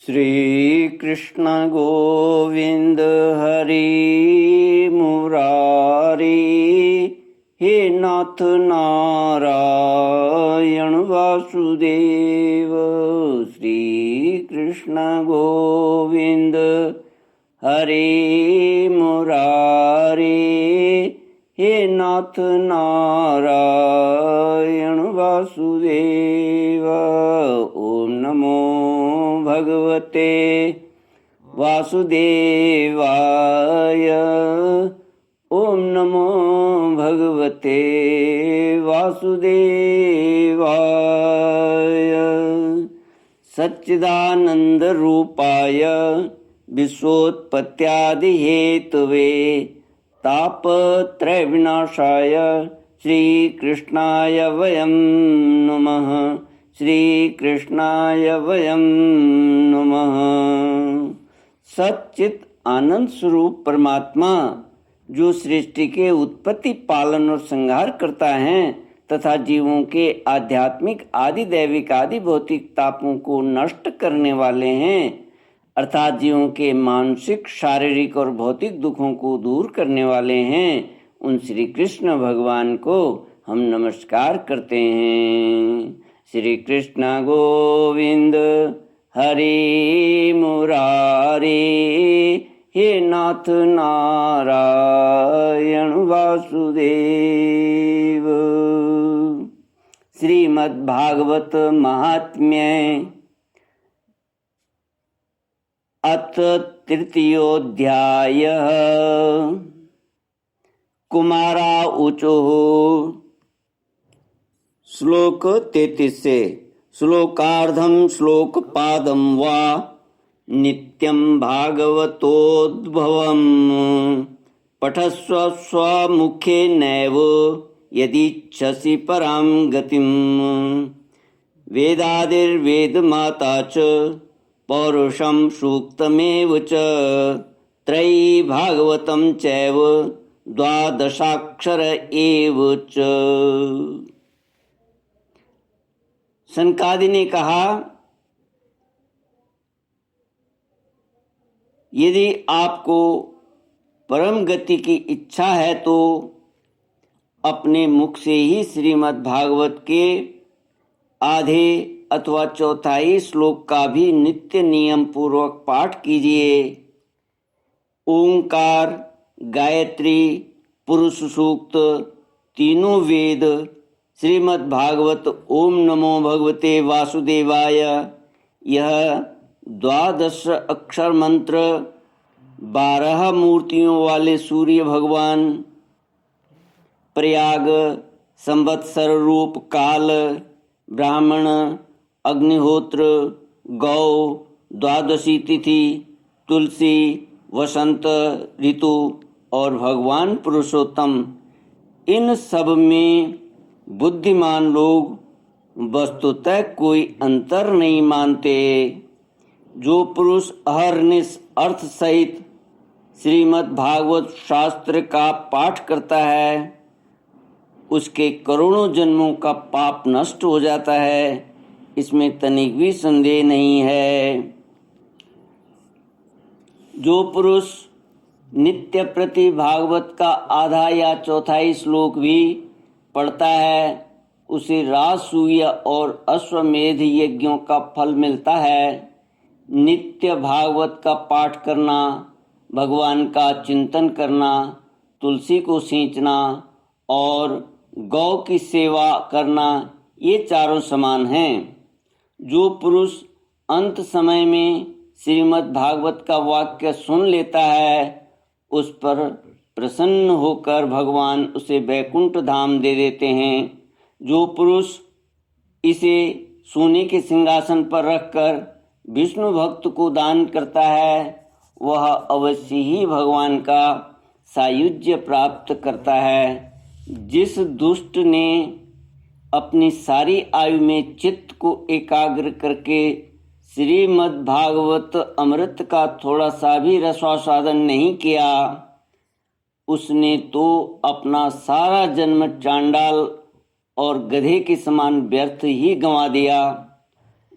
श्री कृष्ण गोविंद हरि मुरारी, हे नाथ नारायण वासुदेव। श्री कृष्ण गोविंद हरि मुरारी, हे नाथ नारायण वासुदेव। ओम नमो भगवते वासुदेवाय। ओम नमो भगवते वासुदेवाय। सच्चिदानंद रूपाय विश्वोत्पत्त्यादि हेतवे तापत्रय विनाशाय श्री कृष्णाय वयं नमः। श्री कृष्णाय वयं नमः। सच्चित आनंद स्वरूप परमात्मा जो सृष्टि के उत्पत्ति, पालन और संहार करता है तथा जीवों के आध्यात्मिक, आदि दैविक, आदि भौतिक तापों को नष्ट करने वाले हैं, अर्थात जीवों के मानसिक, शारीरिक और भौतिक दुखों को दूर करने वाले हैं, उन श्री कृष्ण भगवान को हम नमस्कार करते हैं। श्री कृष्ण गोविंद हरि मुरारी, हे नाथ नारायण वासुदेव। श्रीमद्भागवत महात्म्य अथ तृतीयोऽध्यायः। कुमारा ऊचुः। श्लोक 33 से। श्लोकार्धं श्लोकपादं वा नित्यं भागवतोद्भवम् पठस्व स्वमुखेनैव यदीच्छसि परां गतिम्। वेदादिर्वेदमाता च पौरुषं सूक्तमेव च त्रयी भागवतं चैव द्वादशाक्षर एव च। सनकादि ने कहा, यदि आपको परम गति की इच्छा है तो अपने मुख से ही श्रीमद् भागवत के आधे अथवा चौथाई श्लोक का भी नित्य नियम पूर्वक पाठ कीजिए। ओंकार, गायत्री, पुरुष सूक्त, तीनों वेद, श्रीमद् भागवत, ओम नमो भगवते वासुदेवाय, यह 12 अक्षर मंत्र 12 मूर्तियों वाले सूर्य भगवान, प्रयाग, संवत्सर रूप काल, ब्राह्मण, अग्निहोत्र, गौ, द्वादशी तिथि, तुलसी, वसंत ऋतु और भगवान पुरुषोत्तम, इन सब में बुद्धिमान लोग वस्तुतः कोई अंतर नहीं मानते। जो पुरुष अहर्निश अर्थ सहित श्रीमद् भागवत शास्त्र का पाठ करता है, उसके करोड़ों जन्मों का पाप नष्ट हो जाता है, इसमें तनिक भी संदेह नहीं है। जो पुरुष नित्य प्रति भागवत का आधा या चौथाई श्लोक भी पढ़ता है, उसे राजसूय और अश्वमेध यज्ञों का फल मिलता है। नित्य भागवत का पाठ करना, भगवान का चिंतन करना, तुलसी को सींचना और गौ की सेवा करना, ये चारों समान हैं। जो पुरुष अंत समय में श्रीमद् भागवत का वाक्य सुन लेता है, उस पर प्रसन्न होकर भगवान उसे वैकुंठ धाम दे देते हैं। जो पुरुष इसे सोने के सिंहासन पर रखकर विष्णु भक्त को दान करता है, वह अवश्य ही भगवान का सायुज्य प्राप्त करता है। जिस दुष्ट ने अपनी सारी आयु में चित्त को एकाग्र करके श्रीमद् भागवत अमृत का थोड़ा सा भी रसास्वादन नहीं किया, उसने तो अपना सारा जन्म चांडाल और गधे के समान व्यर्थ ही गंवा दिया।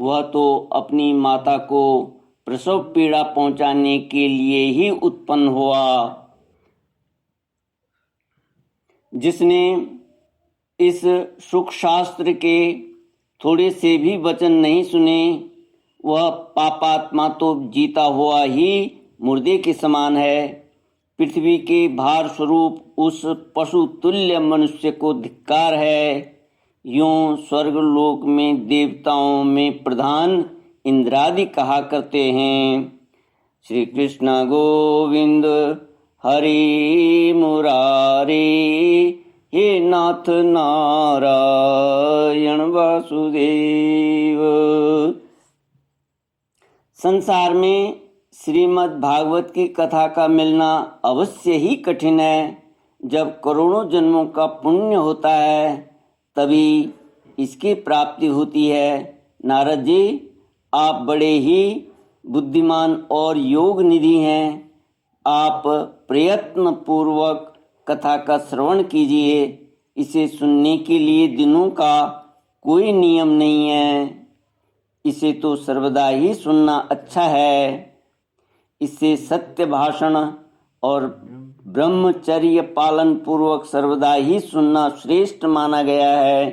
वह तो अपनी माता को प्रसव पीड़ा पहुंचाने के लिए ही उत्पन्न हुआ। जिसने इस सुख शास्त्र के थोड़े से भी वचन नहीं सुने, वह पापात्मा तो जीता हुआ ही मुर्दे के समान है। पृथ्वी के भार स्वरूप उस पशु तुल्य मनुष्य को धिक्कार है। यूं स्वर्गलोक में देवताओं में प्रधान इंद्रादि कहा करते हैं, श्री कृष्ण गोविंद हरि मुरारी, हे नाथ नारायण वासुदेव। संसार में श्रीमद् भागवत की कथा का मिलना अवश्य ही कठिन है। जब करोड़ों जन्मों का पुण्य होता है तभी इसकी प्राप्ति होती है। नारद जी, आप बड़े ही बुद्धिमान और योग निधि हैं। आप प्रयत्न पूर्वक कथा का श्रवण कीजिए। इसे सुनने के लिए दिनों का कोई नियम नहीं है। इसे तो सर्वदा ही सुनना अच्छा है। इससे सत्य भाषण और ब्रह्मचर्य पालन पूर्वक सर्वदा ही सुनना श्रेष्ठ माना गया है।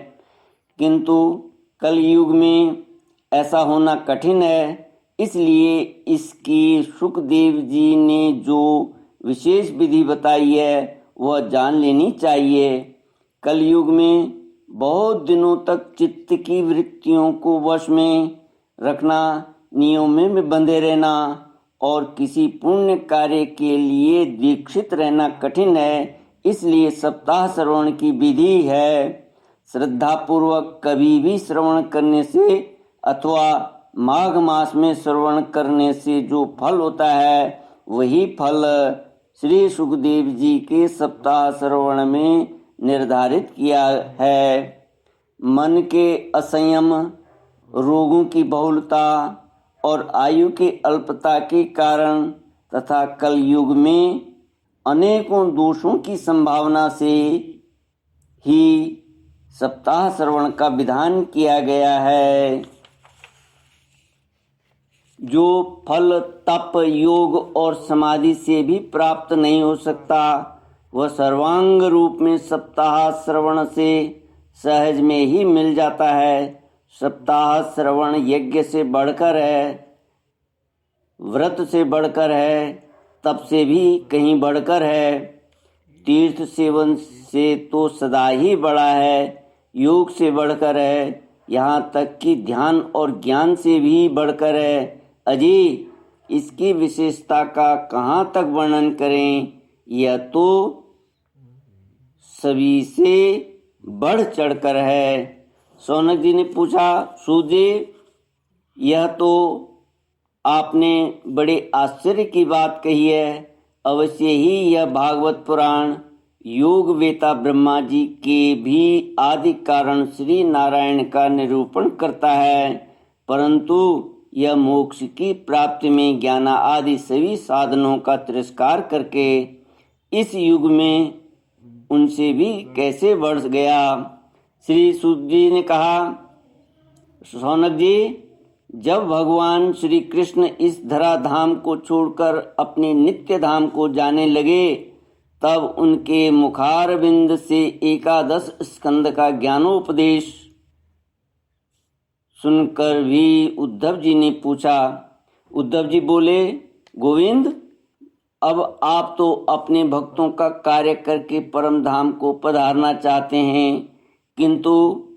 किंतु कलयुग में ऐसा होना कठिन है। इसलिए इसकी सुखदेव जी ने जो विशेष विधि बताई है वह जान लेनी चाहिए। कलयुग में बहुत दिनों तक चित्त की वृत्तियों को वश में रखना, नियमों में बंधे रहना और किसी पुण्य कार्य के लिए दीक्षित रहना कठिन है। इसलिए सप्ताह श्रवण की विधि है। श्रद्धा पूर्वक कभी भी श्रवण करने से अथवा माघ मास में श्रवण करने से जो फल होता है वही फल श्री सुखदेव जी के सप्ताह श्रवण में निर्धारित किया है। मन के असंयम, रोगों की बहुलता और आयु की अल्पता के कारण तथा कलयुग में अनेकों दोषों की संभावना से ही सप्ताह श्रवण का विधान किया गया है। जो फल तप, योग और समाधि से भी प्राप्त नहीं हो सकता, वह सर्वांग रूप में सप्ताह श्रवण से सहज में ही मिल जाता है। सप्ताह श्रवण यज्ञ से बढ़कर है, व्रत से बढ़कर है, तप से भी कहीं बढ़कर है, तीर्थ सेवन से तो सदा ही बड़ा है, योग से बढ़कर है, यहाँ तक कि ध्यान और ज्ञान से भी बढ़कर है। अजी, इसकी विशेषता का कहाँ तक वर्णन करें, यह तो सभी से बढ़ चढ़कर है। शौनक जी ने पूछा, सूत जी, यह तो आपने बड़े आश्चर्य की बात कही है। अवश्य ही यह भागवत पुराण योग वेता ब्रह्मा जी के भी आदि कारण श्री नारायण का निरूपण करता है, परंतु यह मोक्ष की प्राप्ति में ज्ञान आदि सभी साधनों का तिरस्कार करके इस युग में उनसे भी कैसे बढ़ गया। श्री सूत जी ने कहा, शौनक जी, जब भगवान श्री कृष्ण इस धरा धाम को छोड़कर अपने नित्य धाम को जाने लगे, तब उनके मुखारविंद से 11 स्कंद का ज्ञानोपदेश सुनकर भी उद्धव जी ने पूछा। उद्धव जी बोले, गोविंद, अब आप तो अपने भक्तों का कार्य करके परम धाम को पधारना चाहते हैं, किंतु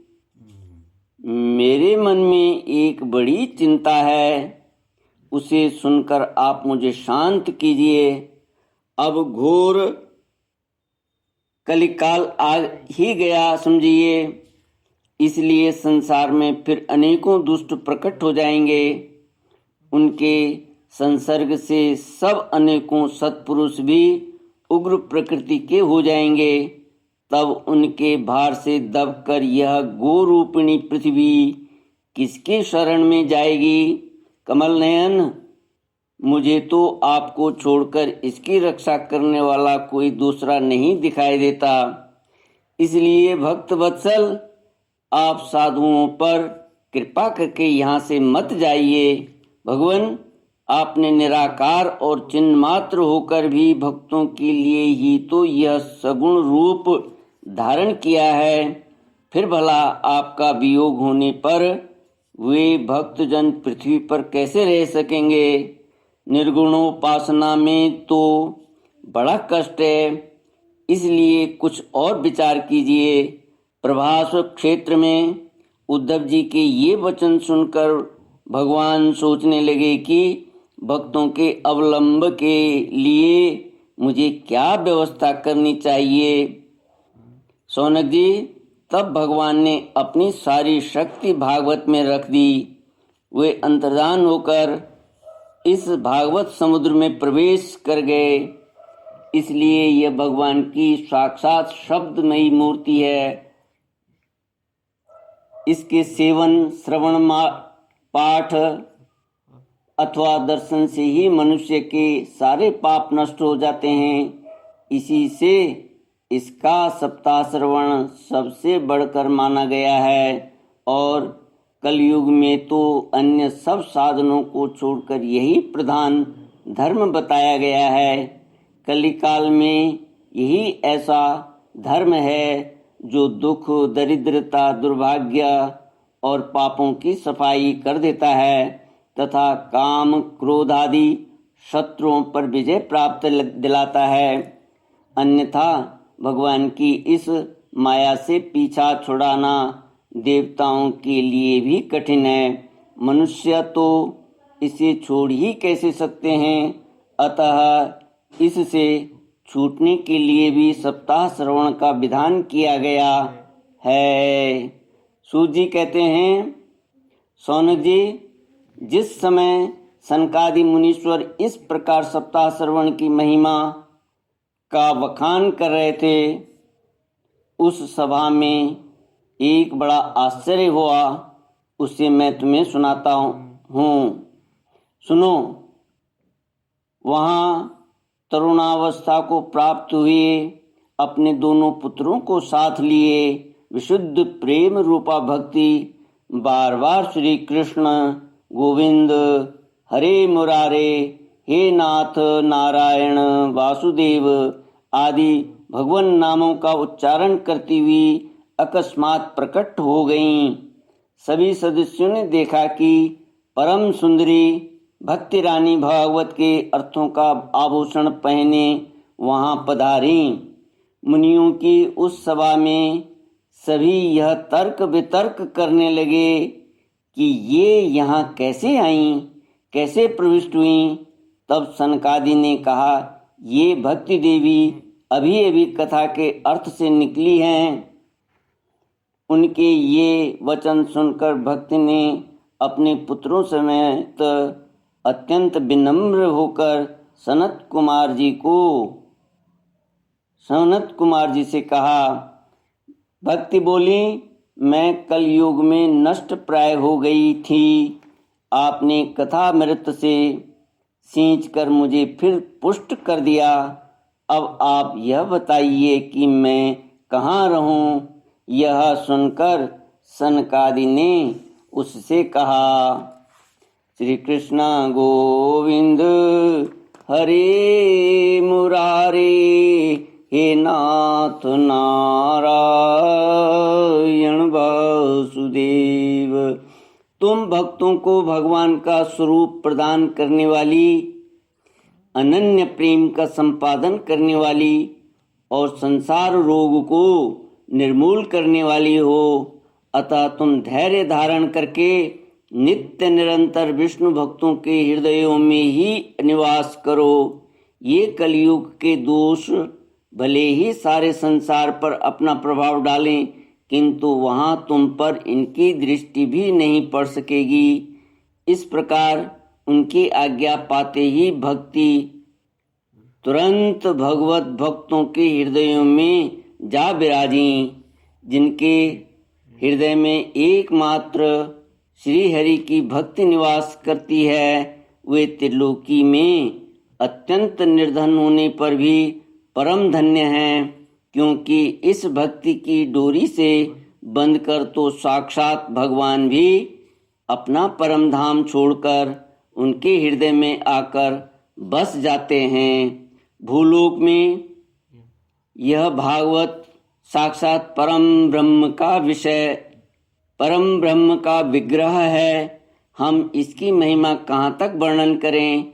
मेरे मन में एक बड़ी चिंता है। उसे सुनकर आप मुझे शांत कीजिए। अब घोर कलिकाल आ ही गया समझिए, इसलिए संसार में फिर अनेकों दुष्ट प्रकट हो जाएंगे। उनके संसर्ग से सब अनेकों सत्पुरुष भी उग्र प्रकृति के हो जाएंगे। तब उनके भार से दबकर यह गोरूपिणी पृथ्वी किसके शरण में जाएगी। कमल नयन, मुझे तो आपको छोड़कर इसकी रक्षा करने वाला कोई दूसरा नहीं दिखाई देता। इसलिए भक्त वत्सल, आप साधुओं पर कृपा करके यहाँ से मत जाइए। भगवान, आपने निराकार और चिन्ह मात्र होकर भी भक्तों के लिए ही तो यह सगुण रूप धारण किया है। फिर भला आपका वियोग होने पर वे भक्तजन पृथ्वी पर कैसे रह सकेंगे? निर्गुणोपासना में तो बड़ा कष्ट है, इसलिए कुछ और विचार कीजिए। प्रभास क्षेत्र में उद्धव जी के ये वचन सुनकर भगवान सोचने लगे कि भक्तों के अवलंब के लिए मुझे क्या व्यवस्था करनी चाहिए। शौनक जी, तब भगवान ने अपनी सारी शक्ति भागवत में रख दी। वे अंतर्धान होकर इस भागवत समुद्र में प्रवेश कर गए। इसलिए यह भगवान की साक्षात शब्दमयी मूर्ति है। इसके सेवन, श्रवण, पाठ अथवा दर्शन से ही मनुष्य के सारे पाप नष्ट हो जाते हैं। इसी से इसका सप्ताह श्रवण सबसे बढ़कर माना गया है और कलयुग में तो अन्य सब साधनों को छोड़कर यही प्रधान धर्म बताया गया है। कलिकाल में यही ऐसा धर्म है जो दुख, दरिद्रता, दुर्भाग्य और पापों की सफाई कर देता है तथा काम, क्रोध आदि शत्रुओं पर विजय प्राप्त दिलाता है। अन्यथा भगवान की इस माया से पीछा छुड़ाना देवताओं के लिए भी कठिन है। मनुष्य तो इसे छोड़ ही कैसे सकते हैं। अतः इससे छूटने के लिए भी सप्ताह श्रवण का विधान किया गया है। सूत जी कहते हैं, शौनक जी, जिस समय सनकादि मुनीश्वर इस प्रकार सप्ताह श्रवण की महिमा का बखान कर रहे थे, उस सभा में एक बड़ा आश्चर्य हुआ। उसे मैं तुम्हें सुनाता हूँ, सुनो। वहाँ तरुणावस्था को प्राप्त हुए अपने दोनों पुत्रों को साथ लिए विशुद्ध प्रेम रूपा भक्ति बार बार श्री कृष्ण गोविंद, हरे मुरारे, हे नाथ नारायण वासुदेव आदि भगवान नामों का उच्चारण करती हुई अकस्मात प्रकट हो गईं। सभी सदस्यों ने देखा कि परम सुंदरी भक्ति रानी भागवत के अर्थों का आभूषण पहने वहां पधारी। मुनियों की उस सभा में सभी यह तर्क वितर्क करने लगे कि ये यहाँ कैसे आईं, कैसे प्रविष्ट हुईं। तब सनकादि ने कहा, ये भक्ति देवी अभी अभी कथा के अर्थ से निकली हैं। उनके ये वचन सुनकर भक्ति ने अपने पुत्रों समेत अत्यंत विनम्र होकर सनत कुमार जी से कहा। भक्ति बोली, मैं कलयुग में नष्ट प्राय हो गई थी। आपने कथामृत से सींच कर मुझे फिर पुष्ट कर दिया। अब आप यह बताइए कि मैं कहाँ रहूं। यह सुनकर सनकादि ने उससे कहा, श्री कृष्ण गोविंद, हरे मुरारे, हे नाथ नारायण वासुदेव। तुम भक्तों को भगवान का स्वरूप प्रदान करने वाली, अनन्य प्रेम का संपादन करने वाली और संसार रोग को निर्मूल करने वाली हो। अतः तुम धैर्य धारण करके नित्य निरंतर विष्णु भक्तों के हृदयों में ही निवास करो। ये कलयुग के दोष भले ही सारे संसार पर अपना प्रभाव डालें, किंतु वहाँ तुम पर इनकी दृष्टि भी नहीं पड़ सकेगी। इस प्रकार उनकी आज्ञा पाते ही भक्ति तुरंत भगवत भक्तों के हृदयों में जा विराजी। जिनके हृदय में एकमात्र श्री हरि की भक्ति निवास करती है, वे त्रिलोकी में अत्यंत निर्धन होने पर भी परम धन्य हैं, क्योंकि इस भक्ति की डोरी से बंधकर तो साक्षात भगवान भी अपना परम धाम छोड़कर उनके हृदय में आकर बस जाते हैं। भूलोक में यह भागवत साक्षात परम ब्रह्म का विषय, परम ब्रह्म का विग्रह है। हम इसकी महिमा कहाँ तक वर्णन करें।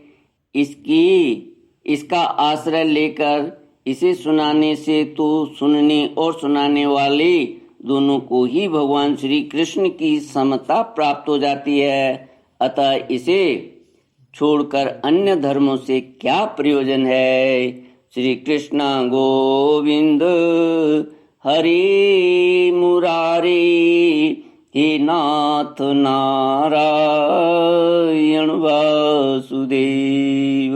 इसका आश्रय लेकर इसे सुनाने से तो सुनने और सुनाने वाले दोनों को ही भगवान श्री कृष्ण की समता प्राप्त हो जाती है। अतः इसे छोड़कर अन्य धर्मों से क्या प्रयोजन है। श्री कृष्ण गोविंद हरे मुरारे, हे नाथ नारायण वासुदेव।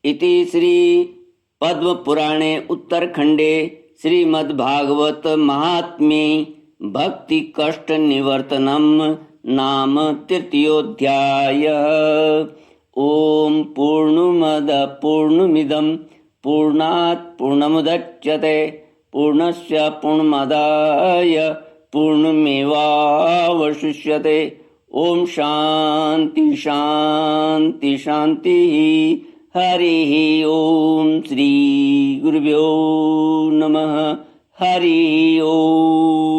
इति श्री पद्म पुराणे उत्तरखंडे श्रीमद्भागवत महात्म्ये भक्ति कष्ट निवर्तनम नाम तृतीयोऽध्याय। ओम पूर्णमद पूर्णमिदं पूर्णात् पूर्णमुदच्यते पूर्णस्य पूर्णमादाय पूर्णमेवावशिष्यते। ओम शांति शांति शांति। हरि ओम श्री गुरुभ्यो नमः। हरि ओम।